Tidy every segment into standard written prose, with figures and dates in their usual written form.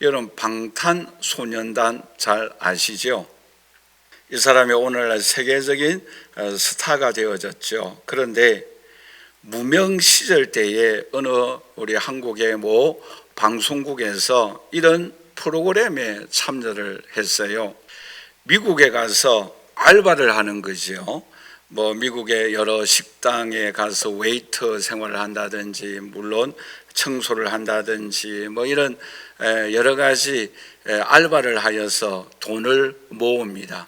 여러분, 방탄소년단 잘 아시죠? 이 사람이 오늘날 세계적인 스타가 되어졌죠. 그런데 무명 시절 때에 어느 우리 한국의 모 방송국에서 이런 프로그램에 참여를 했어요. 미국에 가서 알바를 하는 거죠. 미국의 여러 식당에 가서 웨이터 생활을 한다든지, 물론 청소를 한다든지, 이런 여러 가지 알바를 하여서 돈을 모읍니다.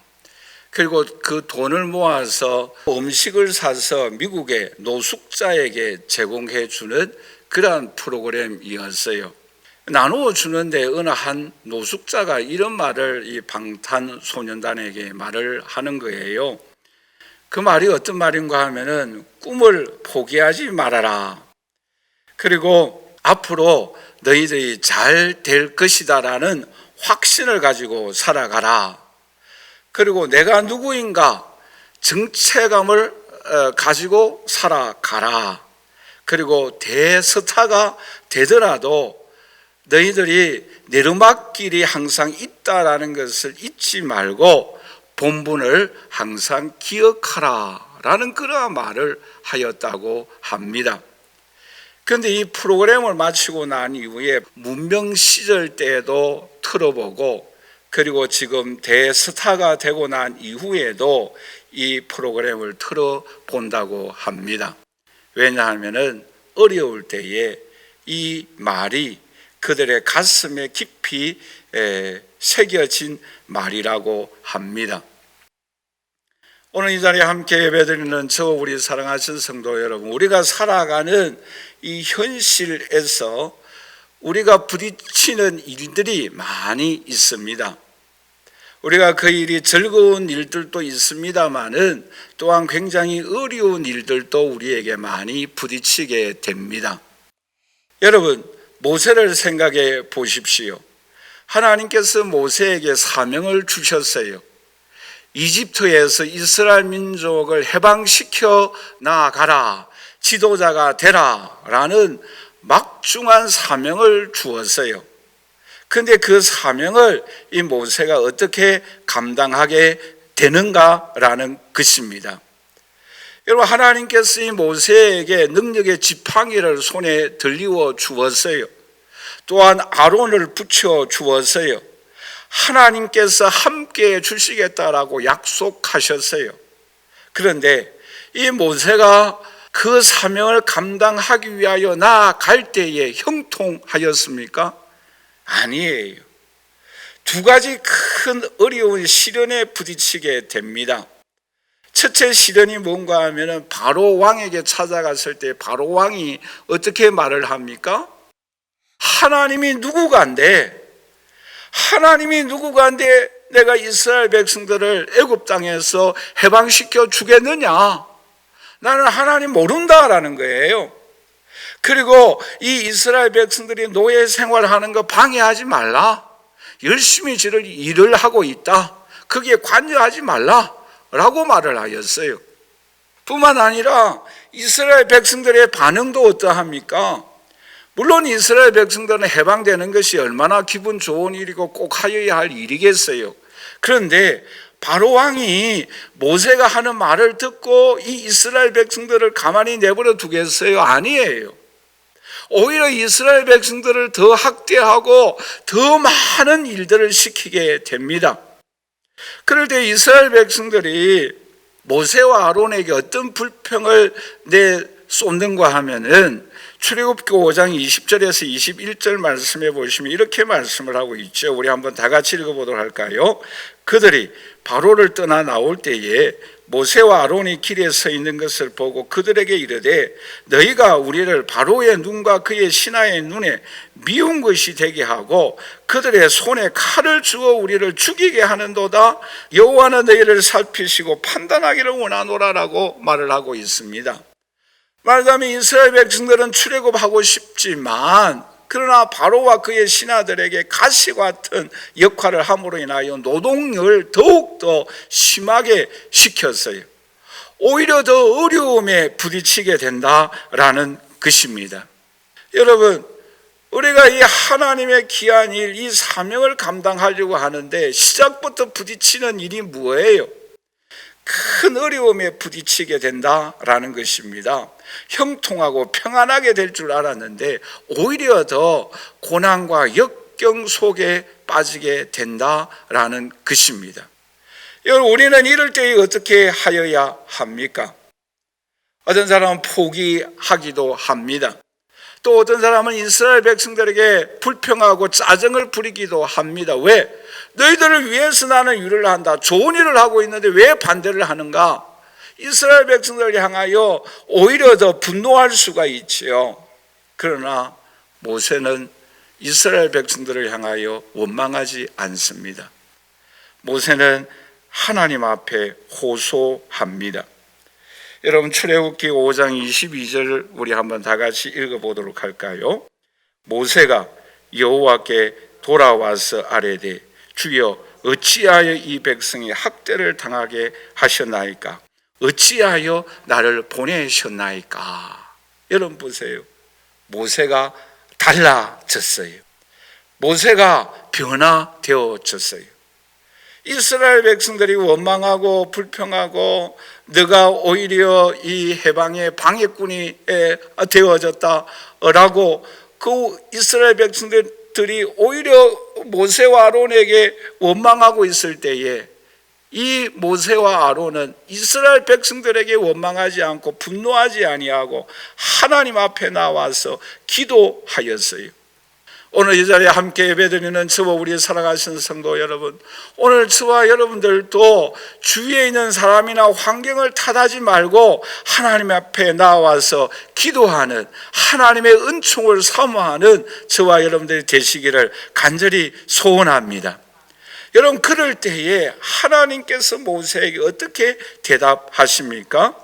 그리고 그 돈을 모아서 음식을 사서 미국의 노숙자에게 제공해 주는 그러한 프로그램이었어요. 나누어 주는데 어느 한 노숙자가 이런 말을 이 방탄소년단에게 말을 하는 거예요. 그 말이 어떤 말인가 하면은, 꿈을 포기하지 말아라. 그리고 앞으로 너희들이 잘 될 것이다라는 확신을 가지고 살아가라. 그리고 내가 누구인가 정체감을 가지고 살아가라. 그리고 대스타가 되더라도 너희들이 내리막길이 항상 있다라는 것을 잊지 말고 본분을 항상 기억하라 라는 그러한 말을 하였다고 합니다. 그런데 이 프로그램을 마치고 난 이후에 무명 시절 때도 틀어보고, 그리고 지금 대스타가 되고 난 이후에도 이 프로그램을 틀어본다고 합니다. 왜냐하면 어려울 때에 이 말이 그들의 가슴에 깊이 새겨진 말이라고 합니다. 오늘 이 자리에 함께 예배드리는 우리 사랑하신 성도 여러분, 우리가 살아가는 이 현실에서 우리가 부딪히는 일들이 많이 있습니다. 우리가 그 일이 즐거운 일들도 있습니다만은 또한 굉장히 어려운 일들도 우리에게 많이 부딪히게 됩니다. 여러분, 모세를 생각해 보십시오. 하나님께서 모세에게 사명을 주셨어요. 이집트에서 이스라엘 민족을 해방시켜 나아가라, 지도자가 되라 라는 막중한 사명을 주었어요. 그런데 그 사명을 이 모세가 어떻게 감당하게 되는가라는 것입니다. 여러분, 하나님께서 이 모세에게 능력의 지팡이를 손에 들리워 주었어요. 또한 아론을 붙여 주었어요. 하나님께서 함께 주시겠다라고 약속하셨어요. 그런데 이 모세가 그 사명을 감당하기 위하여 나아갈 때에 형통하였습니까? 아니에요. 두 가지 큰 어려운 시련에 부딪히게 됩니다. 첫째 시련이 뭔가 하면은 바로 왕에게 찾아갔을 때 바로 왕이 어떻게 말을 합니까? 하나님이 누구간데 내가 이스라엘 백성들을 애굽 땅에서 해방시켜 주겠느냐? 나는 하나님 모른다라는 거예요. 그리고 이 이스라엘 백성들이 노예 생활하는 거 방해하지 말라. 열심히 일을 하고 있다. 거기에 관여하지 말라 라고 말을 하였어요. 뿐만 아니라 이스라엘 백성들의 반응도 어떠합니까? 물론 이스라엘 백성들은 해방되는 것이 얼마나 기분 좋은 일이고 꼭 하여야 할 일이겠어요. 그런데 바로 왕이 모세가 하는 말을 듣고 이 이스라엘 백성들을 가만히 내버려 두겠어요? 아니에요. 오히려 이스라엘 백성들을 더 학대하고 더 많은 일들을 시키게 됩니다. 그럴 때 이스라엘 백성들이 모세와 아론에게 어떤 불평을 내쏟는가 하면은 출애굽기 5장 20절에서 21절 말씀해 보시면 이렇게 말씀을 하고 있죠. 우리 한번 다 같이 읽어보도록 할까요? 그들이 바로를 떠나 나올 때에 모세와 아론이 길에 서 있는 것을 보고 그들에게 이르되, 너희가 우리를 바로의 눈과 그의 신하의 눈에 미운 것이 되게 하고 그들의 손에 칼을 주어 우리를 죽이게 하는도다. 여호와는 너희를 살피시고 판단하기를 원하노라라고 말을 하고 있습니다. 말하자면 이스라엘 백성들은 출애굽하고 싶지만, 그러나 바로와 그의 신하들에게 가시 같은 역할을 함으로 인하여 노동을 더욱더 심하게 시켰어요. 오히려 더 어려움에 부딪히게 된다라는 것입니다. 여러분, 우리가 이 하나님의 귀한 일, 이 사명을 감당하려고 하는데 시작부터 부딪히는 일이 뭐예요? 큰 어려움에 부딪히게 된다라는 것입니다. 형통하고 평안하게 될 줄 알았는데 오히려 더 고난과 역경 속에 빠지게 된다라는 것입니다. 여러분, 우리는 이럴 때 어떻게 하여야 합니까? 어떤 사람은 포기하기도 합니다. 또 어떤 사람은 이스라엘 백성들에게 불평하고 짜증을 부리기도 합니다. 왜? 너희들을 위해서 나는 일을 한다. 좋은 일을 하고 있는데 왜 반대를 하는가? 이스라엘 백성들을 향하여 오히려 더 분노할 수가 있지요. 그러나 모세는 이스라엘 백성들을 향하여 원망하지 않습니다. 모세는 하나님 앞에 호소합니다. 여러분, 출애굽기 5장 22절 우리 한번 다 같이 읽어보도록 할까요? 모세가 여호와께 돌아와서 아뢰되 주여 어찌하여 이 백성이 학대를 당하게 하셨나이까? 어찌하여 나를 보내셨나이까? 여러분 보세요. 모세가 달라졌어요. 모세가 변화되어졌어요. 이스라엘 백성들이 원망하고 불평하고 너가 오히려 이 해방의 방해꾼이 되어졌다라고 그 이스라엘 백성들이 오히려 모세와 아론에게 원망하고 있을 때에 이 모세와 아론은 이스라엘 백성들에게 원망하지 않고 분노하지 아니하고 하나님 앞에 나와서 기도하였어요. 오늘 이 자리에 함께 예배드리는 저와 우리 사랑하시는 성도 여러분, 오늘 저와 여러분들도 주위에 있는 사람이나 환경을 탓하지 말고 하나님 앞에 나와서 기도하는, 하나님의 은총을 사모하는 저와 여러분들이 되시기를 간절히 소원합니다. 여러분, 그럴 때에 하나님께서 모세에게 어떻게 대답하십니까?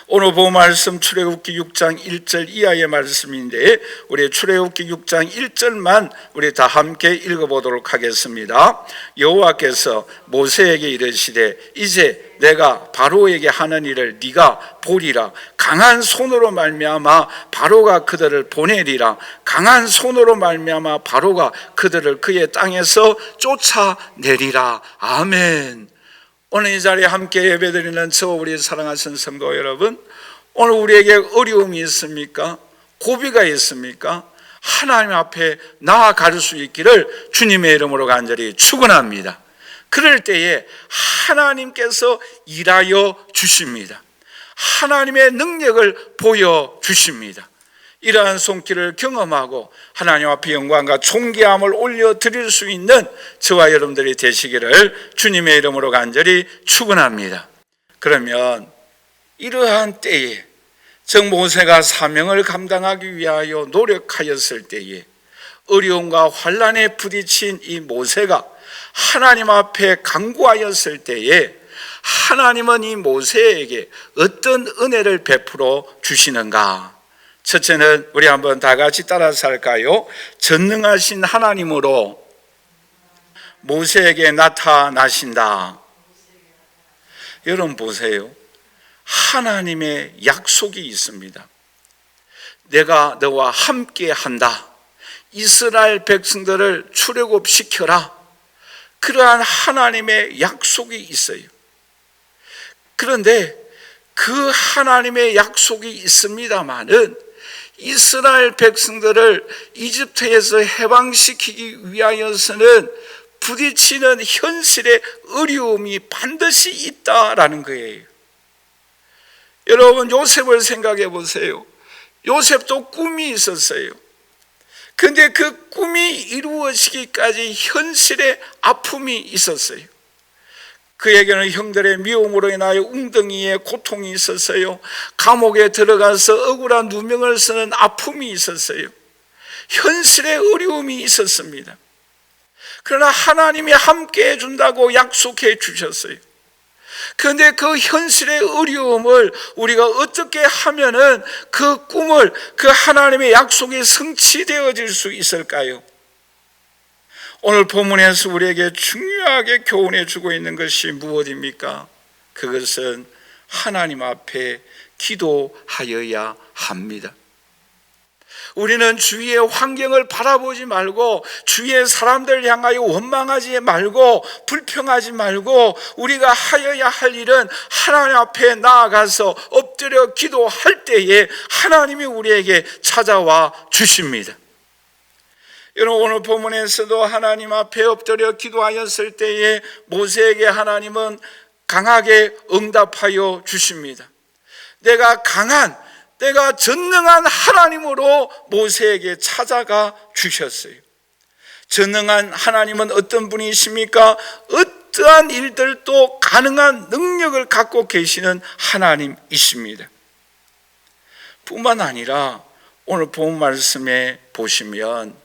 오늘 본 말씀 출애굽기 6장 1절 이하의 말씀인데 우리 출애굽기 6장 1절만 우리 다 함께 읽어보도록 하겠습니다. 여호와께서 모세에게 이르시되 이제 내가 바로에게 하는 일을 네가 보리라. 강한 손으로 말미암아 바로가 그들을 보내리라. 강한 손으로 말미암아 바로가 그들을 그의 땅에서 쫓아내리라. 아멘. 오늘 이 자리에 함께 예배드리는 저 우리 사랑하신 성도 여러분, 오늘 우리에게 어려움이 있습니까? 고비가 있습니까? 하나님 앞에 나아갈 수 있기를 주님의 이름으로 간절히 축원합니다. 그럴 때에 하나님께서 일하여 주십니다. 하나님의 능력을 보여주십니다. 이러한 손길을 경험하고 하나님 앞에 영광과 존귀함을 올려드릴 수 있는 저와 여러분들이 되시기를 주님의 이름으로 간절히 축원합니다. 그러면 이러한 때에 즉 모세가 사명을 감당하기 위하여 노력하였을 때에 어려움과 환난에 부딪힌 이 모세가 하나님 앞에 간구하였을 때에 하나님은 이 모세에게 어떤 은혜를 베풀어 주시는가? 첫째는 우리 한번 다 같이 따라서 할까요? 전능하신 하나님으로 모세에게 나타나신다. 여러분 보세요. 하나님의 약속이 있습니다. 내가 너와 함께 한다. 이스라엘 백성들을 출애굽시켜라. 그러한 하나님의 약속이 있어요. 그런데 그 하나님의 약속이 있습니다마는 이스라엘 백성들을 이집트에서 해방시키기 위하여서는 부딪히는 현실의 어려움이 반드시 있다라는 거예요. 여러분, 요셉을 생각해 보세요. 요셉도 꿈이 있었어요. 근데 그 꿈이 이루어지기까지 현실의 아픔이 있었어요. 그에게는 형들의 미움으로 인하여 웅덩이에 고통이 있었어요. 감옥에 들어가서 억울한 누명을 쓰는 아픔이 있었어요. 현실의 어려움이 있었습니다. 그러나 하나님이 함께 해준다고 약속해 주셨어요. 그런데 그 현실의 어려움을 우리가 어떻게 하면은 그 꿈을, 그 하나님의 약속이 성취되어질 수 있을까요? 오늘 본문에서 우리에게 중요하게 교훈해 주고 있는 것이 무엇입니까? 그것은 하나님 앞에 기도하여야 합니다. 우리는 주위의 환경을 바라보지 말고 주위의 사람들 향하여 원망하지 말고 불평하지 말고 우리가 하여야 할 일은 하나님 앞에 나아가서 엎드려 기도할 때에 하나님이 우리에게 찾아와 주십니다. 여러분, 오늘 본문에서도 하나님 앞에 엎드려 기도하였을 때에 모세에게 하나님은 강하게 응답하여 주십니다. 내가 전능한 하나님으로 모세에게 찾아가 주셨어요. 전능한 하나님은 어떤 분이십니까? 어떠한 일들도 가능한 능력을 갖고 계시는 하나님이십니다. 뿐만 아니라 오늘 본 말씀에 보시면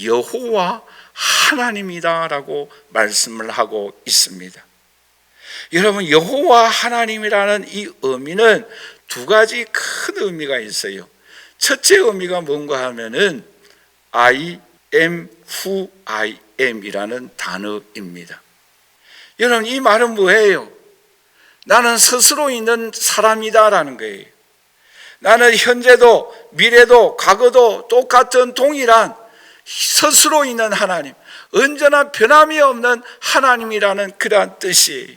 여호와 하나님이다라고 말씀을 하고 있습니다. 여러분, 여호와 하나님이라는 이 의미는 두 가지 큰 의미가 있어요. 첫째 의미가 뭔가 하면은 I am who I am 이라는 단어입니다. 여러분, 이 말은 뭐예요? 나는 스스로 있는 사람이다라는 거예요. 나는 현재도 미래도 과거도 똑같은 동일한 스스로 있는 하나님, 언제나 변함이 없는 하나님이라는 그러한 뜻이에요.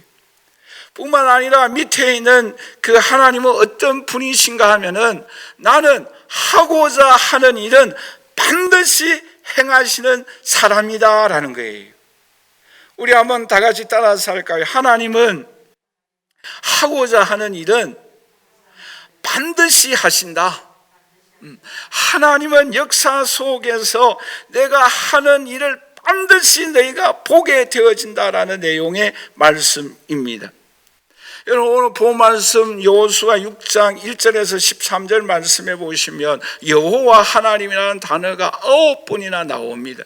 뿐만 아니라 밑에 있는 그 하나님은 어떤 분이신가 하면은 나는 하고자 하는 일은 반드시 행하시는 사람이다라는 거예요. 우리 한번 다 같이 따라서 할까요? 하나님은 하고자 하는 일은 반드시 하신다. 하나님은 역사 속에서 내가 하는 일을 반드시 너희가 보게 되어진다라는 내용의 말씀입니다. 여러분, 오늘 본 말씀 여호수아 6장 1절에서 13절 말씀해 보시면 여호와 하나님이라는 단어가 9번이나 나옵니다.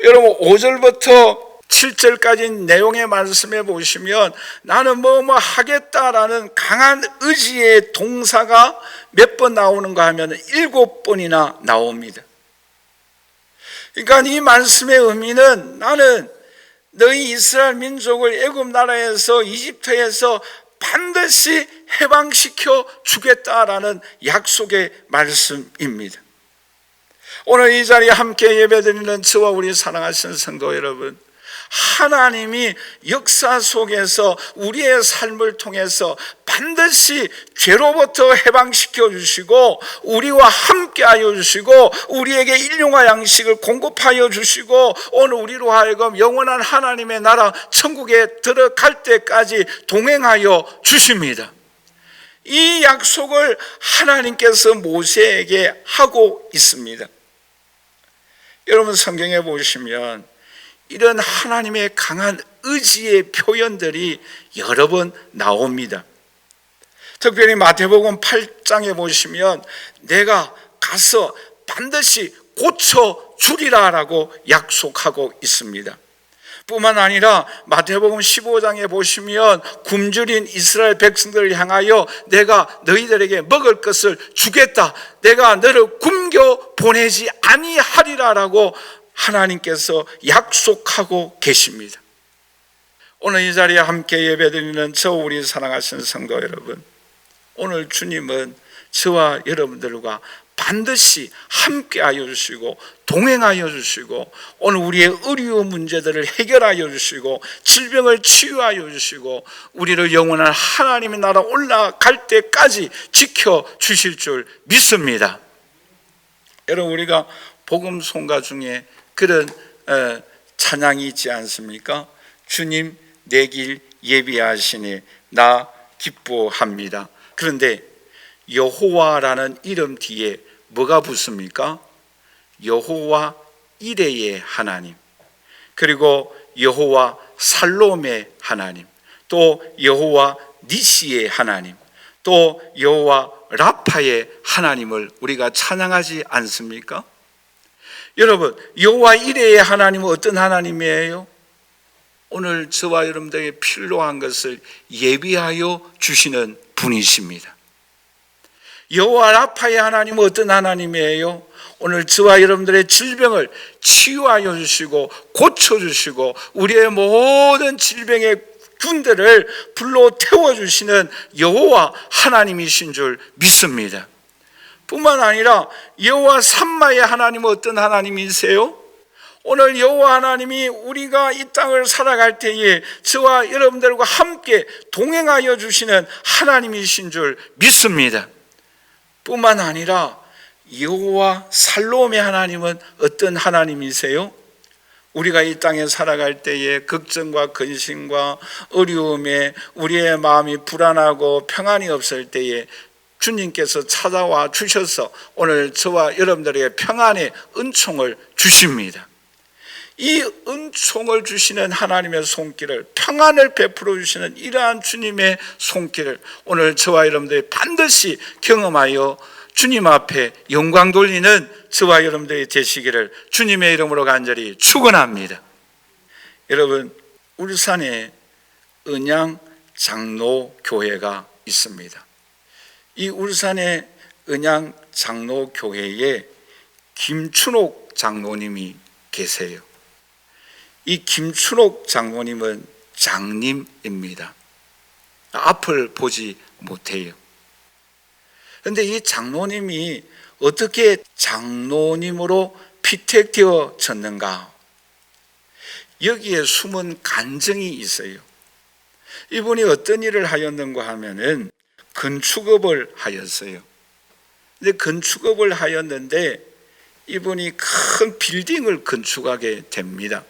여러분, 5절부터 7절까지 내용의 말씀해 보시면 나는 뭐뭐 하겠다라는 강한 의지의 동사가 몇 번 나오는가 하면 7번이나 나옵니다. 그러니까 이 말씀의 의미는 나는 너희 이스라엘 민족을 애굽 나라에서 이집트에서 반드시 해방시켜 주겠다라는 약속의 말씀입니다. 오늘 이 자리에 함께 예배드리는 저와 우리 사랑하시는 성도 여러분, 하나님이 역사 속에서 우리의 삶을 통해서 반드시 죄로부터 해방시켜 주시고 우리와 함께 하여 주시고 우리에게 일용할 양식을 공급하여 주시고 오늘 우리로 하여금 영원한 하나님의 나라 천국에 들어갈 때까지 동행하여 주십니다. 이 약속을 하나님께서 모세에게 하고 있습니다. 여러분, 성경에 보시면 이런 하나님의 강한 의지의 표현들이 여러 번 나옵니다. 특별히 마태복음 8장에 보시면 내가 가서 반드시 고쳐주리라 라고 약속하고 있습니다. 뿐만 아니라 마태복음 15장에 보시면 굶주린 이스라엘 백성들을 향하여 내가 너희들에게 먹을 것을 주겠다, 내가 너를 굶겨 보내지 아니하리라 라고 하나님께서 약속하고 계십니다. 오늘 이 자리에 함께 예배드리는 저 우리 사랑하시는 성도 여러분, 오늘 주님은 저와 여러분들과 반드시 함께하여 주시고 동행하여 주시고 오늘 우리의 의료 문제들을 해결하여 주시고 질병을 치유하여 주시고 우리를 영원한 하나님의 나라 올라갈 때까지 지켜주실 줄 믿습니다. 여러분, 우리가 복음 송가 중에 그런 찬양이 있지 않습니까? 주님 내 길 예비하시니 나 기뻐합니다. 그런데 여호와라는 이름 뒤에 뭐가 붙습니까? 여호와 이레의 하나님, 그리고 여호와 살롬의 하나님, 또 여호와 니시의 하나님, 또 여호와 라파의 하나님을 우리가 찬양하지 않습니까? 여러분, 여호와 이레의 하나님은 어떤 하나님이에요? 오늘 저와 여러분들에게 필요한 것을 예비하여 주시는 분이십니다. 여호와 라파의 하나님은 어떤 하나님이에요? 오늘 저와 여러분들의 질병을 치유하여 주시고 고쳐주시고 우리의 모든 질병의 군대를 불러 태워주시는 여호와 하나님이신 줄 믿습니다. 뿐만 아니라 여호와 삼마의 하나님은 어떤 하나님이세요? 오늘 여호와 하나님이 우리가 이 땅을 살아갈 때에 저와 여러분들과 함께 동행하여 주시는 하나님이신 줄 믿습니다. 뿐만 아니라 여호와 살롬의 하나님은 어떤 하나님이세요? 우리가 이 땅에 살아갈 때에 걱정과 근심과 어려움에 우리의 마음이 불안하고 평안이 없을 때에 주님께서 찾아와 주셔서 오늘 저와 여러분들에게 평안의 은총을 주십니다. 이 은총을 주시는 하나님의 손길을, 평안을 베풀어 주시는 이러한 주님의 손길을 오늘 저와 여러분들이 반드시 경험하여 주님 앞에 영광 돌리는 저와 여러분들이 되시기를 주님의 이름으로 간절히 축원합니다. 여러분, 울산에 은양 장로교회가 있습니다. 이 울산의 은양 장로교회에 김춘옥 장로님이 계세요. 이 김춘옥 장로님은 장님입니다. 앞을 보지 못해요. 그런데 이 장로님이 어떻게 장로님으로 피택되어졌는가? 여기에 숨은 간증이 있어요. 이분이 어떤 일을 하였는가 하면은 건축업을 하였어요. 근데 건축업을 하였는데 이분이 큰 빌딩을 건축하게 됩니다.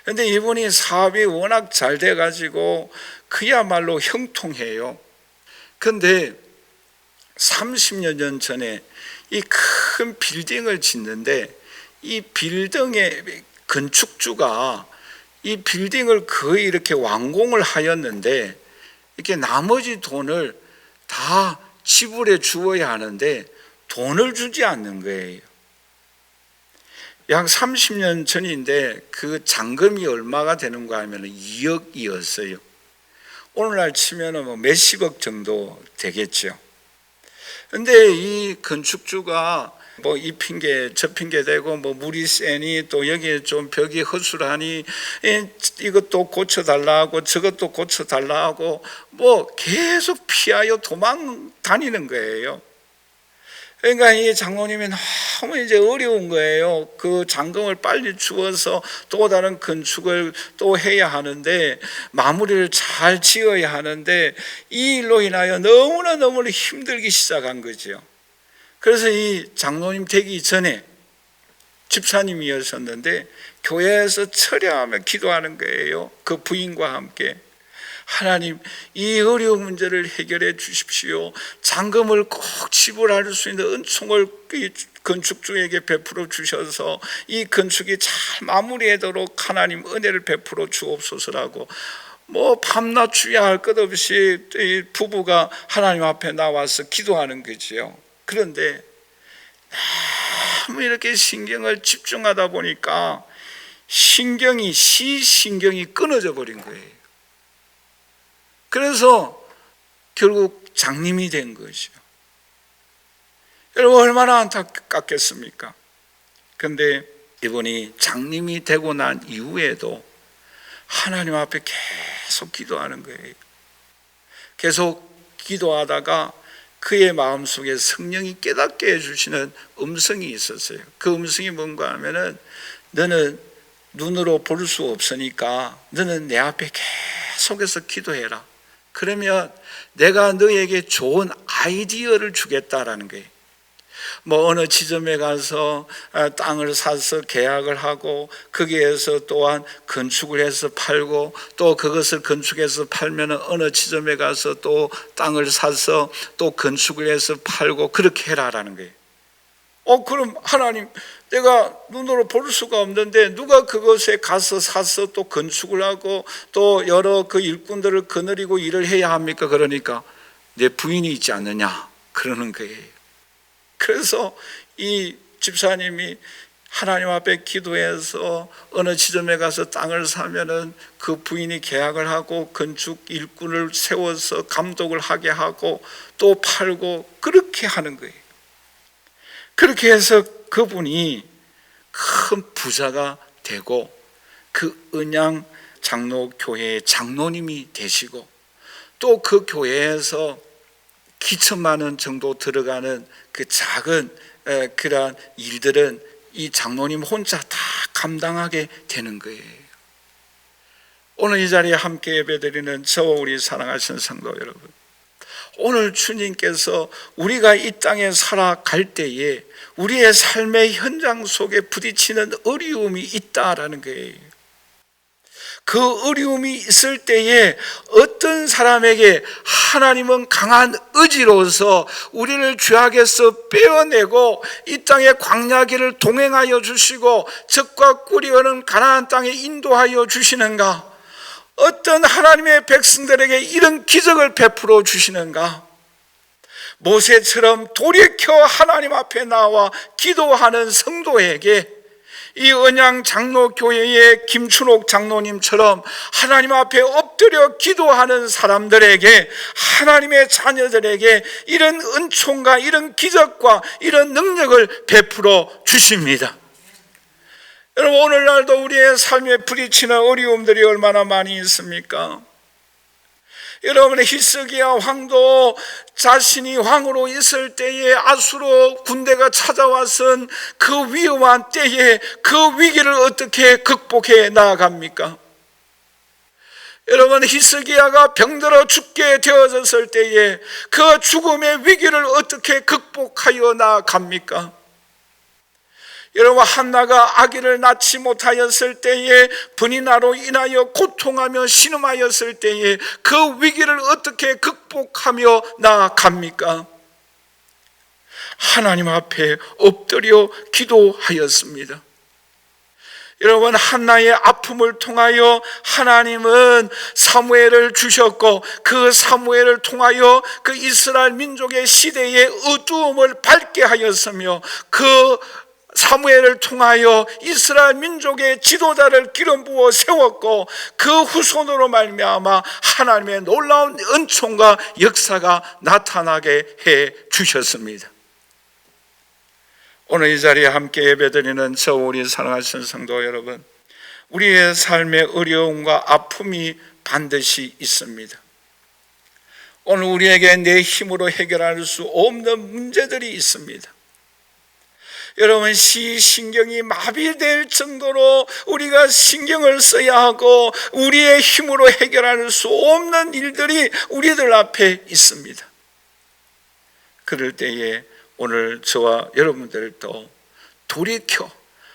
그런데 이분이 사업이 워낙 잘 돼가지고 그야말로 형통해요. 그런데 30년 전에 이 큰 빌딩을 짓는데 이 빌딩의 건축주가 이 빌딩을 거의 이렇게 완공을 하였는데 이렇게 나머지 돈을 다 지불해 주어야 하는데 돈을 주지 않는 거예요. 약 30년 전인데 그 잔금이 얼마가 되는가 하면 2억이었어요. 오늘날 치면 뭐 몇십억 정도 되겠죠. 근데 이 건축주가 뭐 이 핑계 저 핑계 대고 뭐 물이 세니 또 여기에 좀 벽이 허술하니 이것도 고쳐달라 하고 저것도 고쳐달라 하고 뭐 계속 피하여 도망 다니는 거예요. 그러니까 이 장로님이 너무 이제 어려운 거예요. 그 잔금을 빨리 주어서 또 다른 건축을 또 해야 하는데 마무리를 잘 지어야 하는데 이 일로 인하여 너무나 힘들기 시작한 거죠. 그래서 이 장로님 되기 전에 집사님이었었는데 교회에서 철야하며 기도하는 거예요. 그 부인과 함께. 하나님, 이 어려운 문제를 해결해 주십시오. 잔금을 꼭 지불할 수 있는 은총을 건축주에게 베풀어 주셔서 이 건축이 잘 마무리되도록 하나님 은혜를 베풀어 주옵소서라고 뭐 밤낮 주야할 것 없이 이 부부가 하나님 앞에 나와서 기도하는 거지요. 그런데 너무 이렇게 신경을 집중하다 보니까 시신경이 끊어져 버린 거예요. 그래서 결국 장님이 된 거죠. 여러분 얼마나 안타깝겠습니까? 그런데 이분이 장님이 되고 난 이후에도 하나님 앞에 계속 기도하는 거예요. 계속 기도하다가 그의 마음속에 성령이 깨닫게 해주시는 음성이 있었어요. 그 음성이 뭔가 하면은 너는 눈으로 볼 수 없으니까 너는 내 앞에 계속해서 기도해라. 그러면 내가 너에게 좋은 아이디어를 주겠다라는 거예요. 뭐 어느 지점에 가서 땅을 사서 계약을 하고 거기에서 또한 건축을 해서 팔고 또 그것을 건축해서 팔면 어느 지점에 가서 또 땅을 사서 또 건축을 해서 팔고 그렇게 해라라는 거예요. 그럼 하나님, 내가 눈으로 볼 수가 없는데 누가 그것에 가서 사서 또 건축을 하고 또 여러 그 일꾼들을 거느리고 일을 해야 합니까? 그러니까 내 부인이 있지 않느냐 그러는 거예요. 그래서 이 집사님이 하나님 앞에 기도해서 어느 지점에 가서 땅을 사면은 그 부인이 계약을 하고 건축 일꾼을 세워서 감독을 하게 하고 또 팔고 그렇게 하는 거예요. 그렇게 해서 그분이 큰 부자가 되고 그 은양 장로교회의 장로님이 되시고 또 그 교회에서 기천만 원 정도 들어가는 그 작은 그러한 일들은 이 장로님 혼자 다 감당하게 되는 거예요. 오늘 이 자리에 함께 예배드리는 저와 우리 사랑하시는 성도 여러분, 오늘 주님께서 우리가 이 땅에 살아갈 때에 우리의 삶의 현장 속에 부딪히는 어려움이 있다라는 거예요. 그 어려움이 있을 때에 어떤 사람에게 하나님은 강한 의지로서 우리를 죄악에서 빼어내고 이 땅의 광야길을 동행하여 주시고 적과 꿀이 흐르는 가나안 땅에 인도하여 주시는가? 어떤 하나님의 백성들에게 이런 기적을 베풀어 주시는가? 모세처럼 돌이켜 하나님 앞에 나와 기도하는 성도에게 이 언양 장로교회의 김춘옥 장로님처럼 하나님 앞에 엎드려 기도하는 사람들에게, 하나님의 자녀들에게 이런 은총과 이런 기적과 이런 능력을 베풀어 주십니다. 여러분, 오늘날도 우리의 삶에 부딪히는 어려움들이 얼마나 많이 있습니까? 여러분, 히스기야 왕도 자신이 왕으로 있을 때에 아수르 군대가 찾아와선 그 위험한 때에 그 위기를 어떻게 극복해 나아갑니까? 여러분, 히스기야가 병들어 죽게 되어졌을 때에 그 죽음의 위기를 어떻게 극복하여 나아갑니까? 여러분, 한나가 아기를 낳지 못하였을 때에 분이나로 인하여 고통하며 신음하였을 때에 그 위기를 어떻게 극복하며 나아갑니까? 하나님 앞에 엎드려 기도하였습니다. 여러분, 한나의 아픔을 통하여 하나님은 사무엘을 주셨고, 그 사무엘을 통하여 그 이스라엘 민족의 시대의 어두움을 밝게 하였으며, 그 사무엘을 통하여 이스라엘 민족의 지도자를 기름 부어 세웠고, 그 후손으로 말미암아 하나님의 놀라운 은총과 역사가 나타나게 해 주셨습니다. 오늘 이 자리에 함께 예배드리는 저 우리 사랑하시는 성도 여러분, 우리의 삶의 어려움과 아픔이 반드시 있습니다. 오늘 우리에게 내 힘으로 해결할 수 없는 문제들이 있습니다. 여러분, 신경이 마비될 정도로 우리가 신경을 써야 하고 우리의 힘으로 해결할 수 없는 일들이 우리들 앞에 있습니다. 그럴 때에 오늘 저와 여러분들도 돌이켜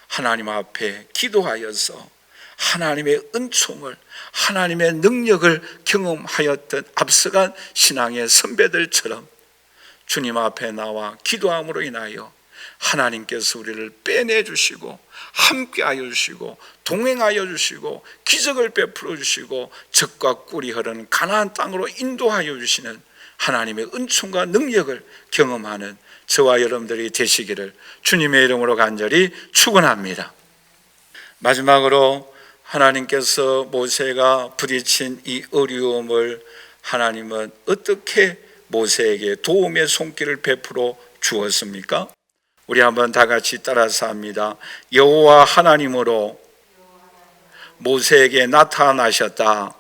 하나님 앞에 기도하여서 하나님의 은총을, 하나님의 능력을 경험하였던 앞서간 신앙의 선배들처럼 주님 앞에 나와 기도함으로 인하여 하나님께서 우리를 빼내주시고 함께하여 주시고 동행하여 주시고 기적을 베풀어 주시고 적과 꿀이 흐르는 가나안 땅으로 인도하여 주시는 하나님의 은총과 능력을 경험하는 저와 여러분들이 되시기를 주님의 이름으로 간절히 축원합니다. 마지막으로 하나님께서 모세가 부딪힌 이 어려움을 하나님은 어떻게 모세에게 도움의 손길을 베풀어 주었습니까? 우리 한번 다 같이 따라서 합니다. 여호와 하나님으로 모세에게 나타나셨다.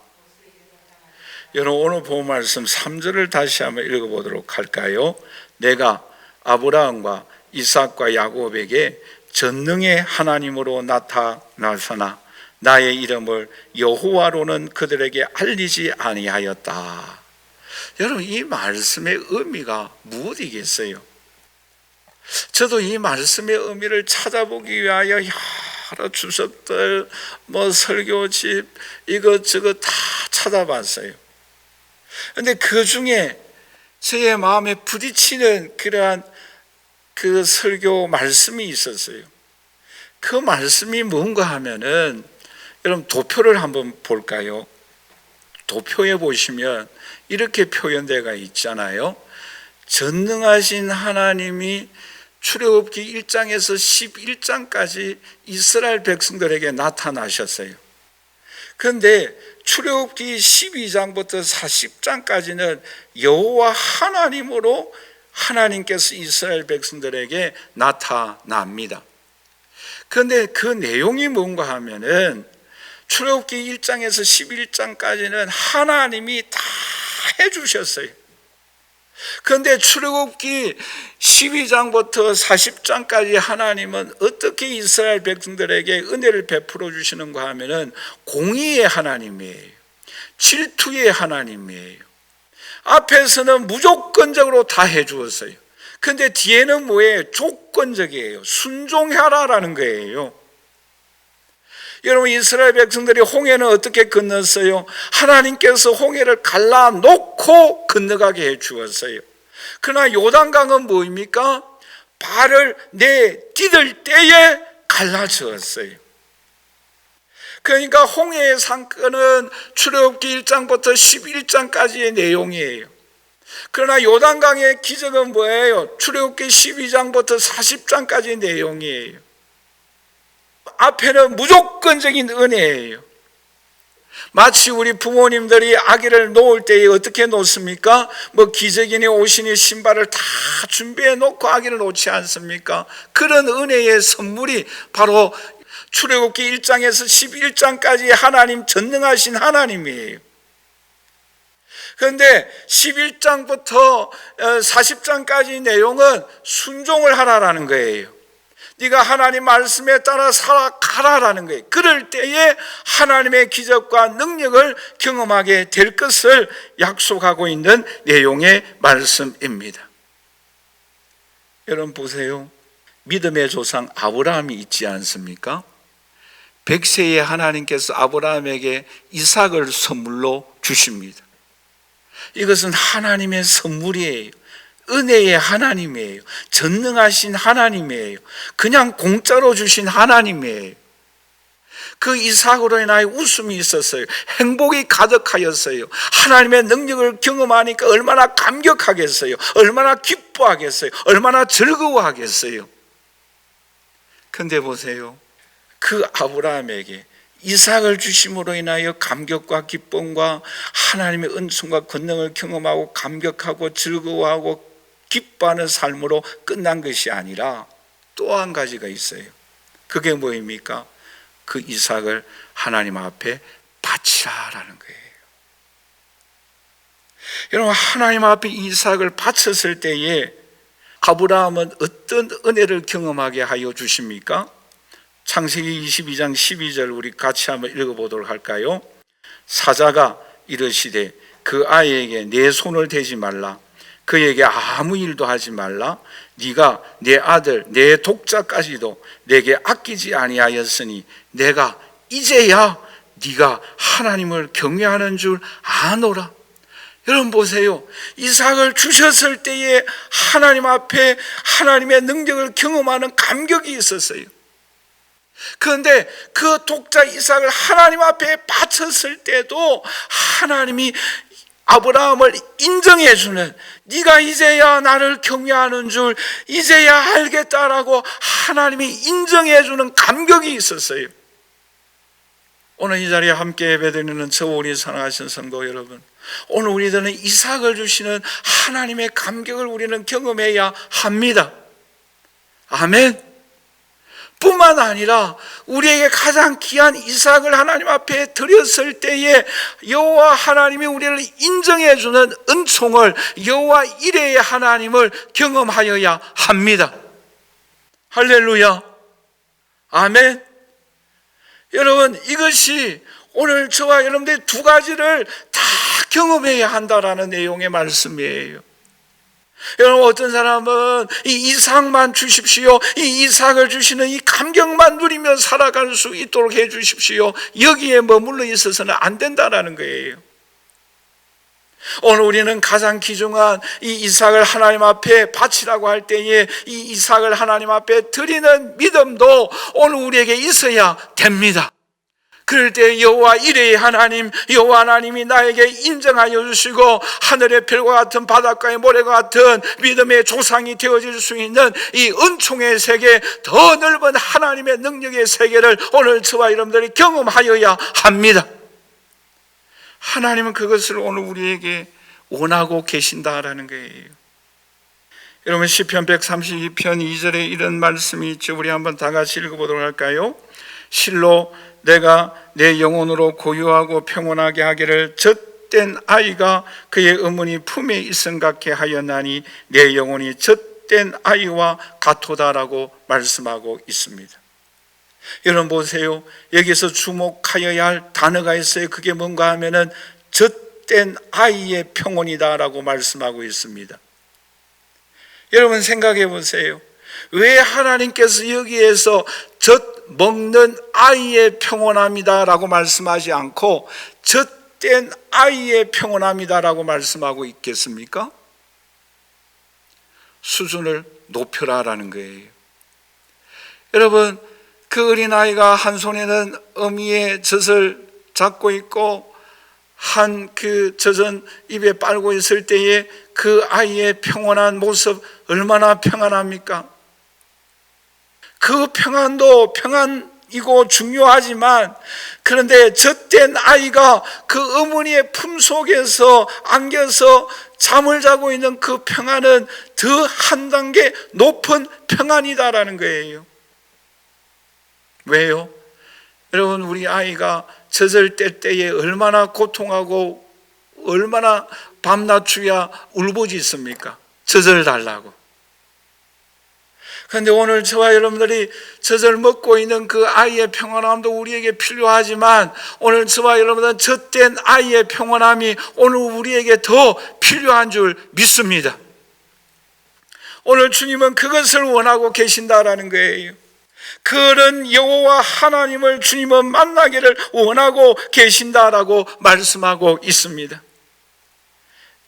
여러분, 오늘 본 말씀 3절을 다시 한번 읽어보도록 할까요? 내가 아브라함과 이삭과 야곱에게 전능의 하나님으로 나타나서나 나의 이름을 여호와로는 그들에게 알리지 아니하였다. 여러분, 이 말씀의 의미가 무엇이겠어요? 저도 이 말씀의 의미를 찾아보기 위하여 여러 주석들, 설교집 이것저것 다 찾아봤어요. 그런데 그 중에 제 마음에 부딪히는 그러한 그 설교 말씀이 있었어요. 그 말씀이 뭔가 하면은, 여러분 도표를 한번 볼까요? 도표에 보시면 이렇게 표현되어 있잖아요. 전능하신 하나님이 출애굽기 1장에서 11장까지 이스라엘 백성들에게 나타나셨어요. 그런데 출애굽기 12장부터 40장까지는 여호와 하나님으로 하나님께서 이스라엘 백성들에게 나타납니다. 그런데 그 내용이 뭔가 하면은 출애굽기 1장에서 11장까지는 하나님이 다 해주셨어요. 그런데 출애굽기 12장부터 40장까지 하나님은 어떻게 이스라엘 백성들에게 은혜를 베풀어 주시는가 하면은 공의의 하나님이에요. 질투의 하나님이에요. 앞에서는 무조건적으로 다 해주었어요. 근데 뒤에는 뭐예요? 조건적이에요. 순종하라라는 거예요. 여러분, 이스라엘 백성들이 홍해는 어떻게 건넜어요? 하나님께서 홍해를 갈라놓고 건너가게 해 주었어요. 그러나 요단강은 뭐입니까? 발을 내디딜 때에 갈라졌어요. 그러니까 홍해의 상권은 출애굽기 1장부터 11장까지의 내용이에요. 그러나 요단강의 기적은 뭐예요? 출애굽기 12장부터 40장까지의 내용이에요. 앞에는 무조건적인 은혜예요. 마치 우리 부모님들이 아기를 놓을 때에 어떻게 놓습니까? 뭐 기저귀니 옷이니 신발을 다 준비해 놓고 아기를 놓지 않습니까? 그런 은혜의 선물이 바로 출애굽기 1장에서 11장까지 하나님 전능하신 하나님이에요. 그런데 11장부터 40장까지 내용은 순종을 하라라는 거예요. 네가 하나님 말씀에 따라 살아가라라는 거예요. 그럴 때에 하나님의 기적과 능력을 경험하게 될 것을 약속하고 있는 내용의 말씀입니다. 여러분 보세요. 믿음의 조상 아브라함이 있지 않습니까? 100세에 하나님께서 아브라함에게 이삭을 선물로 주십니다. 이것은 하나님의 선물이에요. 은혜의 하나님이에요. 전능하신 하나님이에요. 그냥 공짜로 주신 하나님이에요. 그 이삭으로 인하여 웃음이 있었어요. 행복이 가득하였어요. 하나님의 능력을 경험하니까 얼마나 감격하겠어요. 얼마나 기뻐하겠어요. 얼마나 즐거워하겠어요. 그런데 보세요. 그 아브라함에게 이삭을 주심으로 인하여 감격과 기쁨과 하나님의 은총과 권능을 경험하고 감격하고 즐거워하고 기뻐하는 삶으로 끝난 것이 아니라 또 한 가지가 있어요. 그게 뭐입니까? 그 이삭을 하나님 앞에 바치라라는 거예요. 여러분, 하나님 앞에 이삭을 바쳤을 때에 아브라함은 어떤 은혜를 경험하게 하여 주십니까? 창세기 22장 12절 우리 같이 한번 읽어보도록 할까요? 사자가 이르시되 그 아이에게 내 손을 대지 말라. 그에게 아무 일도 하지 말라. 네가 내 아들 내 독자까지도 내게 아끼지 아니하였으니 내가 이제야 네가 하나님을 경외하는 줄 아노라. 여러분 보세요. 이삭을 주셨을 때에 하나님 앞에 하나님의 능력을 경험하는 감격이 있었어요. 그런데 그 독자 이삭을 하나님 앞에 바쳤을 때도 하나님이 아브라함을 인정해 주는, 네가 이제야 나를 경외하는 줄 이제야 알겠다라고 하나님이 인정해 주는 감격이 있었어요. 오늘 이 자리에 함께 예배드리는 저 우리 사랑하신 성도 여러분, 오늘 우리들은 이삭을 주시는 하나님의 감격을 우리는 경험해야 합니다. 아멘. 뿐만 아니라 우리에게 가장 귀한 이삭을 하나님 앞에 드렸을 때에 여호와 하나님이 우리를 인정해 주는 은총을, 여호와 이레의 하나님을 경험하여야 합니다. 할렐루야. 아멘. 여러분, 이것이 오늘 저와 여러분들이 두 가지를 다 경험해야 한다라는 내용의 말씀이에요. 여러분, 어떤 사람은 이 이삭만 주십시오, 이 이삭을 주시는 이 감격만 누리며 살아갈 수 있도록 해 주십시오, 여기에 머물러 있어서는 안 된다라는 거예요. 오늘 우리는 가장 귀중한 이 이삭을 하나님 앞에 바치라고 할 때에 이 이삭을 하나님 앞에 드리는 믿음도 오늘 우리에게 있어야 됩니다. 그럴 때 여호와 이레의 하나님, 여호와 하나님이 나에게 인정하여 주시고 하늘의 별과 같은 바닷가의 모래와 같은 믿음의 조상이 되어질 수 있는 이 은총의 세계, 더 넓은 하나님의 능력의 세계를 오늘 저와 여러분들이 경험하여야 합니다. 하나님은 그것을 오늘 우리에게 원하고 계신다라는 거예요. 여러분, 시편 132편 2절에 이런 말씀이 있죠. 우리 한번 다 같이 읽어보도록 할까요? 실로 내가 내 영혼으로 고요하고 평온하게 하기를 젖된 아이가 그의 어머니 품에 있은 같게 하였나니 내 영혼이 젖된 아이와 같도다라고 말씀하고 있습니다. 여러분 보세요. 여기서 주목하여야 할 단어가 있어요. 그게 뭔가 하면은 젖된 아이의 평온이다라고 말씀하고 있습니다. 여러분 생각해 보세요. 왜 하나님께서 여기에서 젖 먹는 아이의 평온함이다라고 말씀하지 않고 젖된 아이의 평온함이다라고 말씀하고 있겠습니까? 수준을 높여라라는 거예요. 여러분, 그 어린아이가 한 손에는 어미의 젖을 잡고 있고 한 그 젖은 입에 빨고 있을 때에 그 아이의 평온한 모습 얼마나 평안합니까? 그 평안도 평안이고 중요하지만 그런데 젖된 아이가 그 어머니의 품속에서 안겨서 잠을 자고 있는 그 평안은 더 한 단계 높은 평안이다라는 거예요. 왜요? 여러분, 우리 아이가 젖을 뗄 때에 얼마나 고통하고 얼마나 밤낮추야 울부짖습니까? 젖을 달라고. 그런데 오늘 저와 여러분들이 젖을 먹고 있는 그 아이의 평안함도 우리에게 필요하지만 오늘 저와 여러분들은 젖된 아이의 평안함이 오늘 우리에게 더 필요한 줄 믿습니다. 오늘 주님은 그것을 원하고 계신다라는 거예요. 그런 여호와 하나님을 주님은 만나기를 원하고 계신다라고 말씀하고 있습니다.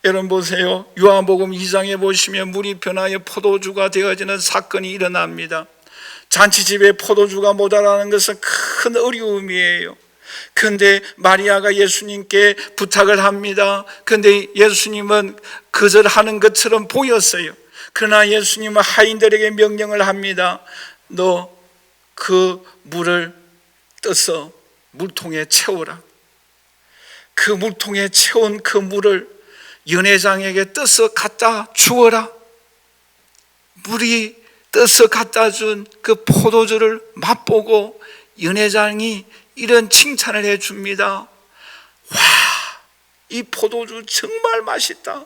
여러분 보세요. 요한복음 2장에 보시면 물이 변하여 포도주가 되어지는 사건이 일어납니다. 잔치집에 포도주가 모자라는 것은 큰 어려움이에요. 그런데 마리아가 예수님께 부탁을 합니다. 그런데 예수님은 거절하는 것처럼 보였어요. 그러나 예수님은 하인들에게 명령을 합니다. 너 그 물을 떠서 물통에 채우라. 그 물통에 채운 그 물을 연회장에게 떠서 갖다 주어라. 물이 떠서 갖다 준 그 포도주를 맛보고 연회장이 이런 칭찬을 해줍니다. 와, 이 포도주 정말 맛있다.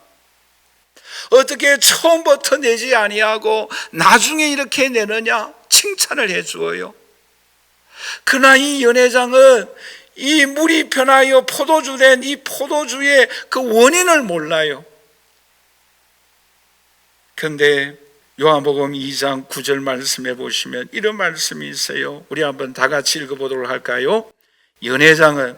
어떻게 처음부터 내지 아니하고 나중에 이렇게 내느냐 칭찬을 해주어요. 그러나 이 연회장은 이 물이 변하여 포도주 된 이 포도주의 그 원인을 몰라요. 그런데 요한복음 2장 9절 말씀해 보시면 이런 말씀이 있어요. 우리 한번 다 같이 읽어보도록 할까요? 연회장은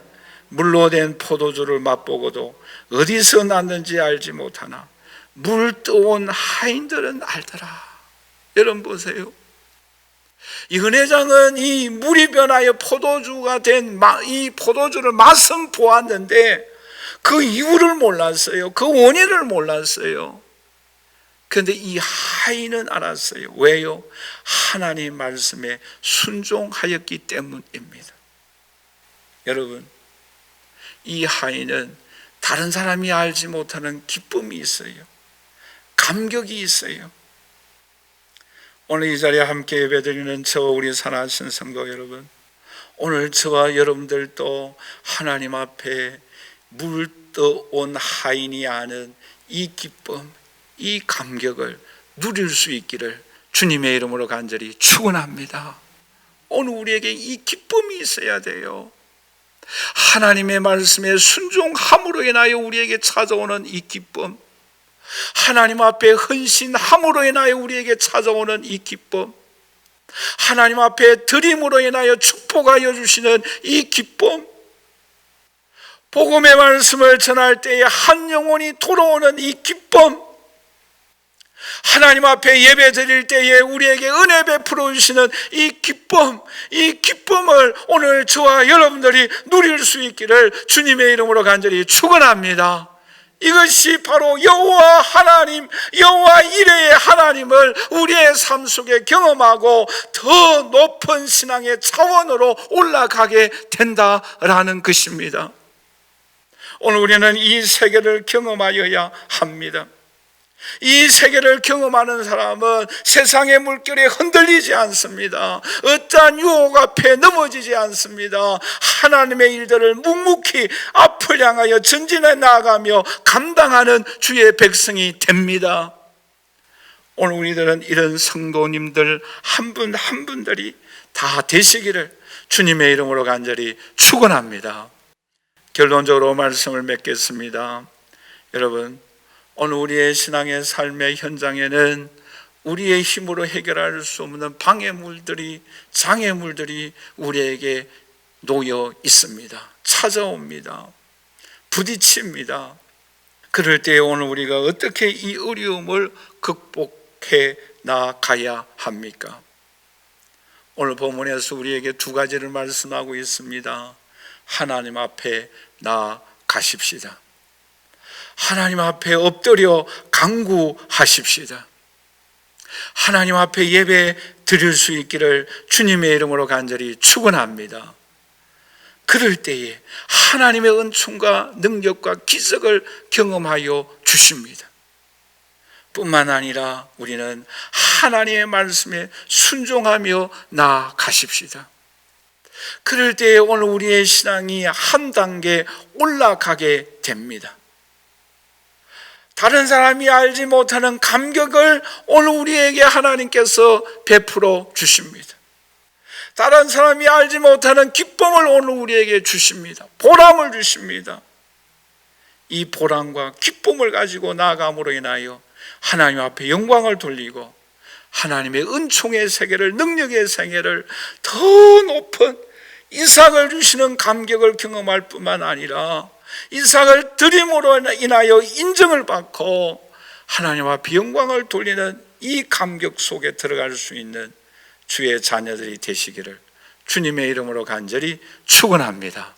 물로 된 포도주를 맛보고도 어디서 났는지 알지 못하나 물 떠온 하인들은 알더라. 여러분 보세요. 이 연회장은 이 물이 변하여 포도주가 된 이 포도주를 맛은 보았는데 그 이유를 몰랐어요. 그 원인을 몰랐어요. 그런데 이 하인은 알았어요. 왜요? 하나님 말씀에 순종하였기 때문입니다. 여러분, 이 하인은 다른 사람이 알지 못하는 기쁨이 있어요. 감격이 있어요. 오늘 이 자리에 함께 예배드리는 저와 우리 사랑하신 성도 여러분, 오늘 저와 여러분들도 하나님 앞에 물 떠온 하인이 아는 이 기쁨, 이 감격을 누릴 수 있기를 주님의 이름으로 간절히 축원합니다. 오늘 우리에게 이 기쁨이 있어야 돼요. 하나님의 말씀에 순종함으로 인하여 우리에게 찾아오는 이 기쁨, 하나님 앞에 헌신함으로 인하여 우리에게 찾아오는 이 기쁨, 하나님 앞에 드림으로 인하여 축복하여 주시는 이 기쁨, 복음의 말씀을 전할 때에 한 영혼이 돌아오는 이 기쁨, 하나님 앞에 예배 드릴 때에 우리에게 은혜 베풀어 주시는 이 기쁨, 이 기쁨을 오늘 저와 여러분들이 누릴 수 있기를 주님의 이름으로 간절히 축원합니다. 이것이 바로 여호와 하나님, 여호와 이레의 하나님을 우리의 삶 속에 경험하고 더 높은 신앙의 차원으로 올라가게 된다라는 것입니다. 오늘 우리는 이 세계를 경험하여야 합니다. 이 세계를 경험하는 사람은 세상의 물결에 흔들리지 않습니다. 어떠한 유혹 앞에 넘어지지 않습니다. 하나님의 일들을 묵묵히 앞을 향하여 전진해 나아가며 감당하는 주의 백성이 됩니다. 오늘 우리들은 이런 성도님들 한 분 한 분들이 다 되시기를 주님의 이름으로 간절히 축원합니다. 결론적으로 말씀을 맺겠습니다. 여러분, 오늘 우리의 신앙의 삶의 현장에는 우리의 힘으로 해결할 수 없는 방해물들이, 장애물들이 우리에게 놓여 있습니다. 찾아옵니다. 부딪힙니다. 그럴 때 오늘 우리가 어떻게 이 어려움을 극복해 나가야 합니까? 오늘 본문에서 우리에게 두 가지를 말씀하고 있습니다. 하나님 앞에 나아가십시다. 하나님 앞에 엎드려 간구하십시다. 하나님 앞에 예배 드릴 수 있기를 주님의 이름으로 간절히 축원합니다. 그럴 때에 하나님의 은총과 능력과 기적을 경험하여 주십니다. 뿐만 아니라 우리는 하나님의 말씀에 순종하며 나아가십시다. 그럴 때에 오늘 우리의 신앙이 한 단계 올라가게 됩니다. 다른 사람이 알지 못하는 감격을 오늘 우리에게 하나님께서 베풀어 주십니다. 다른 사람이 알지 못하는 기쁨을 오늘 우리에게 주십니다. 보람을 주십니다. 이 보람과 기쁨을 가지고 나아감으로 인하여 하나님 앞에 영광을 돌리고 하나님의 은총의 세계를, 능력의 세계를 더 높은 이삭을 주시는 감격을 경험할 뿐만 아니라 이삭을 드림으로 인하여 인정을 받고 하나님 앞에 영광을 돌리는 이 감격 속에 들어갈 수 있는 주의 자녀들이 되시기를 주님의 이름으로 간절히 축원합니다.